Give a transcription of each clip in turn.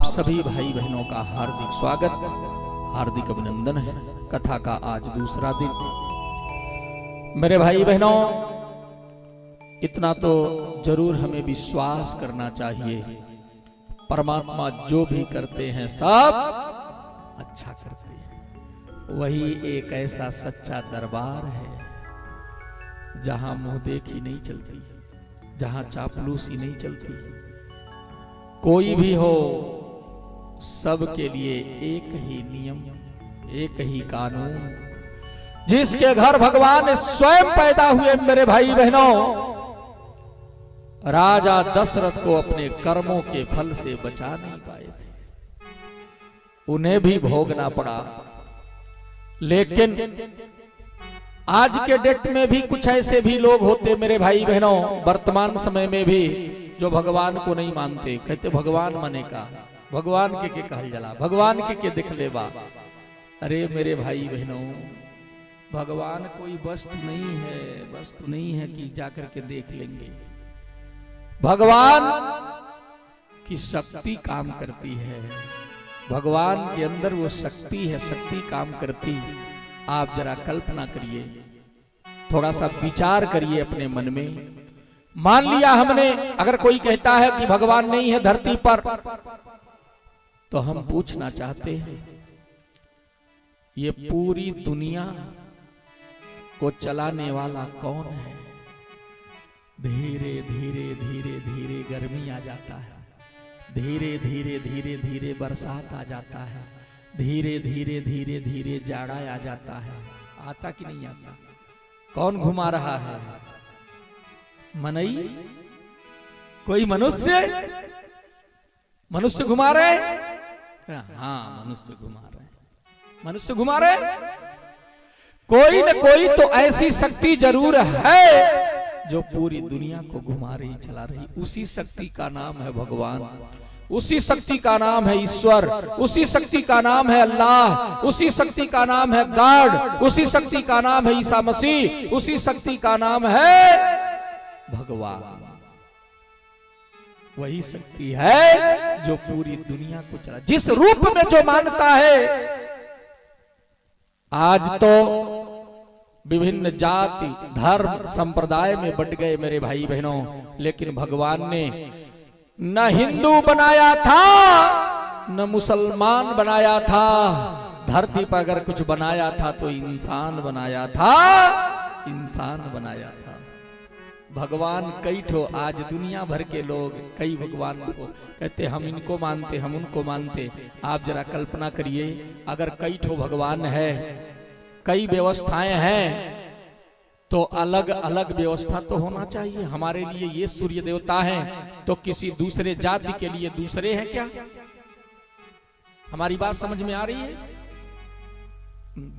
सभी भाई बहनों का हार्दिक स्वागत, हार्दिक अभिनंदन है। कथा का आज दूसरा दिन। मेरे भाई बहनों, इतना तो जरूर हमें विश्वास करना चाहिए, परमात्मा जो भी करते हैं सब अच्छा करते हैं। वही एक ऐसा सच्चा दरबार है जहां मुंह देखी नहीं चलती, जहां चापलूसी नहीं चलती। कोई भी हो, सबके लिए एक ही नियम, एक ही कानून। जिसके घर भगवान स्वयं पैदा हुए, मेरे भाई बहनों, राजा दशरथ को अपने कर्मों के फल से बचा नहीं पाए थे, उन्हें भी भोगना पड़ा। लेकिन आज के डेट में भी कुछ ऐसे भी लोग होते मेरे भाई बहनों, वर्तमान समय में भी, जो भगवान को नहीं मानते। कहते भगवान माने का, भगवान के कहल जला, भगवान के दिख ले बा। अरे मेरे भाई बहनों, भगवान कोई वस्तु नहीं है, वस्तु नहीं है कि जाकर के देख लेंगे। भगवान की शक्ति काम करती है, भगवान के अंदर वो शक्ति है, शक्ति काम करती। आप जरा कल्पना करिए, थोड़ा सा विचार करिए अपने मन में। मान लिया हमने, अगर कोई कहता है कि भगवान नहीं है धरती पर, तो हम पूछना चाहते हैं, ये पूरी दुनिया को चलाने वाला कौन है? धीरे धीरे धीरे धीरे गर्मी आ जाता है, धीरे धीरे धीरे धीरे बरसात आ जाता है, धीरे धीरे धीरे धीरे जाड़ा आ जाता है। आता कि नहीं आता? कौन घुमा रहा है? मनई? कोई मनुष्य? मनुष्य घुमा रहे? हाँ, मनुष्य घुमा रहे, मनुष्य घुमा रहे। कोई न कोई तो ऐसी शक्ति जरूर है जो पूरी दुनिया को घुमा रही, चला रही। उसी शक्ति का नाम है भगवान, उसी शक्ति का नाम है ईश्वर, उसी शक्ति का नाम है अल्लाह, उसी शक्ति का नाम है गॉड, उसी शक्ति का नाम है ईसा मसीह, उसी शक्ति का नाम है भगवान। वही शक्ति है जो पूरी दुनिया को चला। जिस रूप में जो मानता है, आज तो विभिन्न जाति धर्म संप्रदाय में बंट गए मेरे भाई बहनों, लेकिन भगवान ने न हिंदू बनाया था, न मुसलमान बनाया था। धरती पर अगर कुछ बनाया था तो इंसान बनाया था, इंसान बनाया था। भगवान कई ठो, आज दुनिया भर के लोग कई भगवान को कहते, हम इनको मानते, हम उनको मानते। आप जरा कल्पना करिए, अगर कई ठो भगवान है, कई व्यवस्थाएं हैं, तो अलग अलग व्यवस्था तो होना चाहिए। हमारे लिए ये सूर्य देवता हैं, तो किसी दूसरे जाति के लिए दूसरे हैं क्या? हमारी बात समझ में आ रही है?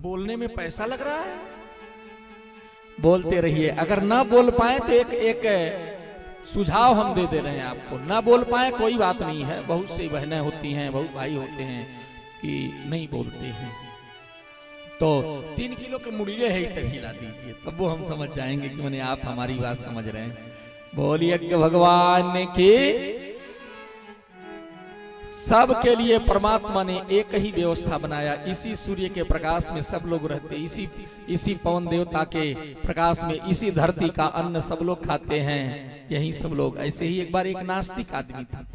बोलने में पैसा लग रहा है, बोलते रहिए। अगर ना बोल पाए तो एक सुझाव हम दे रहे हैं आपको। ना बोल पाए कोई बात नहीं है, बहुत सी बहनें होती हैं, बहुत भाई होते हैं कि नहीं बोलते हैं, तो 3 किलो के मुर्गे है इधर हिला दीजिए, तब वो हम समझ जाएंगे कि मैंने आप हमारी बात समझ रहे हैं। बोलिए कि भगवान ने की सबके लिए परमात्मा ने एक ही व्यवस्था बनाया। इसी सूर्य के प्रकाश में सब लोग रहते, इसी पवन देवता के प्रकाश में, इसी धरती का अन्न सब लोग खाते हैं, यही सब लोग। ऐसे ही एक बार एक नास्तिक आदमी था,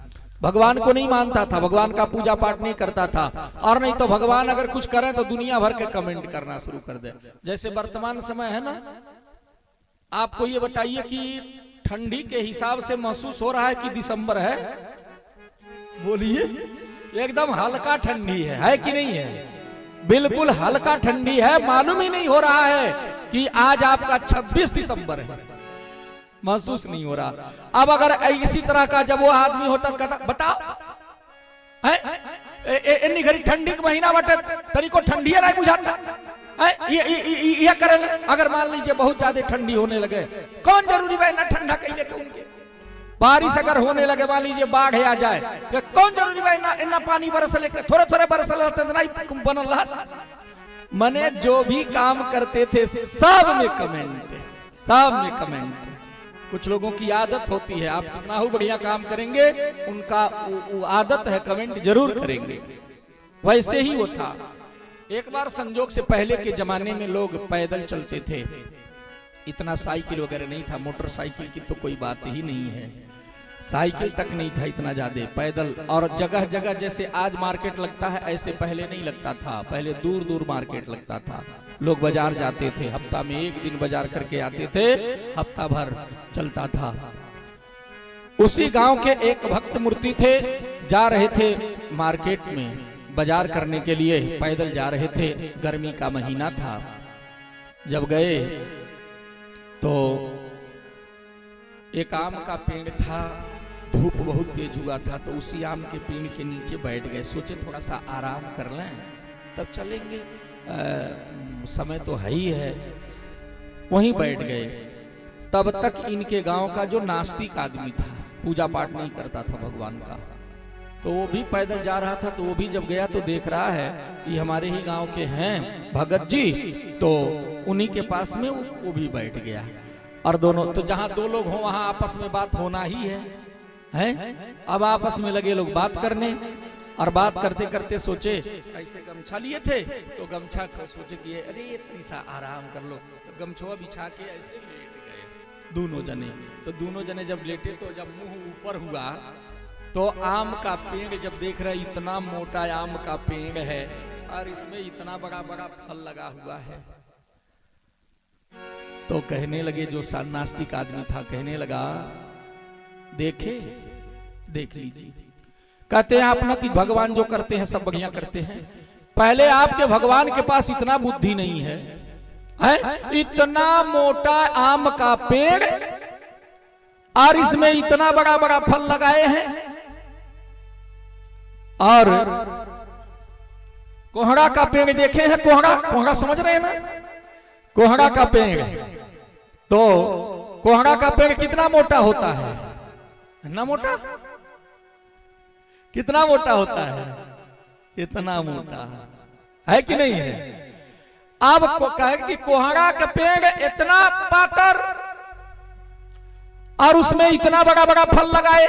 भगवान को नहीं मानता था, भगवान का पूजा पाठ नहीं करता था, और नहीं तो भगवान अगर कुछ करे तो दुनिया भर के कमेंट करना शुरू कर दे। जैसे वर्तमान समय है ना, आपको ये बताइए कि ठंडी के हिसाब से महसूस हो रहा है कि दिसंबर है? बोलिए, एकदम हल्का ठंडी है कि नहीं है? बिल्कुल हल्का ठंडी है, मालूम ही नहीं हो रहा है कि आज आपका 26 दिसंबर है, महसूस नहीं हो रहा। अब अगर इसी तरह का जब वो आदमी होता, बताओ इतनी घड़ी ठंडी का महीना बटे तरी को ठंडी है नहीं बुझाता ये करे। अगर मान लीजिए बहुत ज्यादा ठंडी होने लगे, कौन जरूरी भाई ना ठंडा कहीं लेके उनके। बारिश अगर होने लगे, मान लीजिए बाढ़ आ जाए, तो कौन जरूरी भाई ना इतना पानी बरस लेके, थोड़े थोड़े बरस नहीं बनल रहा। मने जो भी काम करते थे सब में कमेंट, सब में कमेंट। कुछ लोगों की आदत होती है, आप कितना ही बढ़िया काम करेंगे उनका वो आदत है कमेंट जरूर करेंगे। वैसे ही वो था। एक बार संजोग से पहले के जमाने में लोग पैदल चलते थे, इतना साइकिल वगैरह नहीं था, मोटरसाइकिल की तो कोई बात ही नहीं है, साइकिल तक नहीं था इतना ज्यादा, पैदल। और जगह जगह जैसे आज मार्केट लगता है ऐसे पहले नहीं लगता था, पहले दूर दूर मार्केट लगता था। लोग बाजार जाते थे, हफ्ता में एक दिन बाजार करके आते थे, हफ्ता भर चलता था। उसी गांव के एक भक्त मूर्ति थे, जा रहे थे मार्केट में बाजार करने के लिए, पैदल जा रहे थे, गर्मी का महीना था। जब गए तो एक आम का पेड़ था, धूप बहुत तेज हुआ था, तो उसी आम के पेड़ के नीचे बैठ गए, सोचे थोड़ा सा आराम कर लें तब चलेंगे, समय तो है ही है। वहीं बैठ गए। तब तक इनके गांव का जो नास्तिक आदमी था, पूजा पाठ नहीं करता था भगवान का, तो वो भी पैदल जा रहा था। तो वो भी जब गया तो देख रहा है ये हमारे ही गांव के हैं भगत जी, तो उन्हीं के पास में वो भी बैठ गया। और दोनों तो जहां दो लोग हो वहां आपस में बात होना ही है? अब आपस में लगे लोग बात करने, और बात करते करते सोचे, ऐसे गमछा लिए थे तो गमछा सोचे कि अरे इतनी सा आराम कर लो, तो गमछुआ बिछा के ऐसे लेट गए दोनों जने। तो दोनों जने जब लेटे तो जब मुंह ऊपर हुआ तो आम का पेड़ जब देख रहे, इतना मोटा आम का पेड़ है और इसमें इतना बड़ा बड़ा फल लगा हुआ है। तो कहने लगे, जो नास्तिक आदमी था कहने लगा, देख लीजिए, कहते हैं आप ना कि भगवान जो करते हैं सब बढ़िया करते हैं, पहले आपके भगवान के पास इतना बुद्धि नहीं है, इतना मोटा आम का पेड़ और इसमें इतना बड़ा बड़ा फल लगाए हैं। और कोहड़ा का पेड़ देखे हैं, कोहड़ा समझ रहे हैं ना, कोहड़ा का पेड़, तो कोहड़ा का पेड़ कितना मोटा होता है ना, मोटा कितना मोटा होता है, इतना मोटा है कि नहीं है। अब कहे कि कोहड़ा का पेड़ इतना पातर और उसमें इतना बड़ा बड़ा फल लगाए,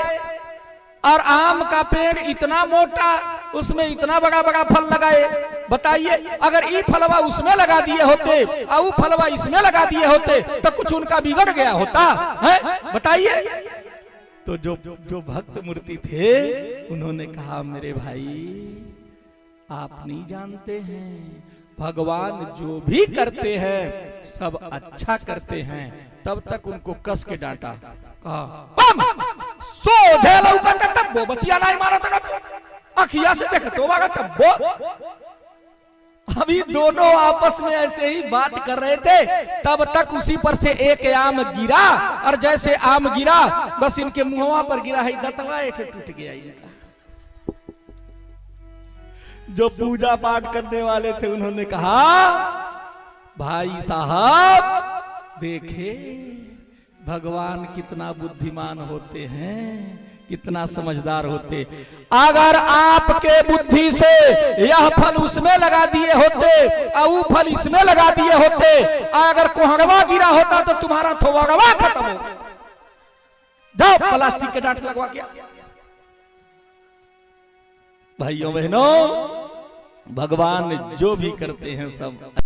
और आम का पेड़ इतना मोटा उसमें इतना बड़ा बड़ा फल लगाए। बताइए, अगर ये फलवा उसमें लगा दिए होते और वो फलवा इसमें लगा दिए होते तो कुछ उनका बिगड़ गया होता है? बताइए। तो जो भक्त मूर्ति थे उन्होंने कहा, मेरे भाई आप नहीं जानते हैं, भगवान जो भी करते हैं सब अच्छा करते हैं। तब तक उनको कस के डांटा, सो तब वो बतिया नहीं मारा था, अखिया से देख तो तब वो। अभी दोनों आपस में ऐसे ही बात कर रहे थे, तब तक उसी पर से एक आम गिरा, और जैसे आम गिरा बस इनके मुंहवा पर गिरा है, दतवा टूट गया इनका। जो पूजा पाठ करने वाले थे उन्होंने कहा, भाई साहब देखे भगवान कितना बुद्धिमान होते हैं, कितना समझदार होते। अगर आपके बुद्धि से यह फल उसमें लगा दिए होते और वो फल इसमें लगा दिए होते, अगर कोहड़वा गिरा होता तो तुम्हारा थोड़वा खत्म हो। जाओ प्लास्टिक के डांट लगवा के। भाइयों बहनों, भगवान जो भी करते हैं सब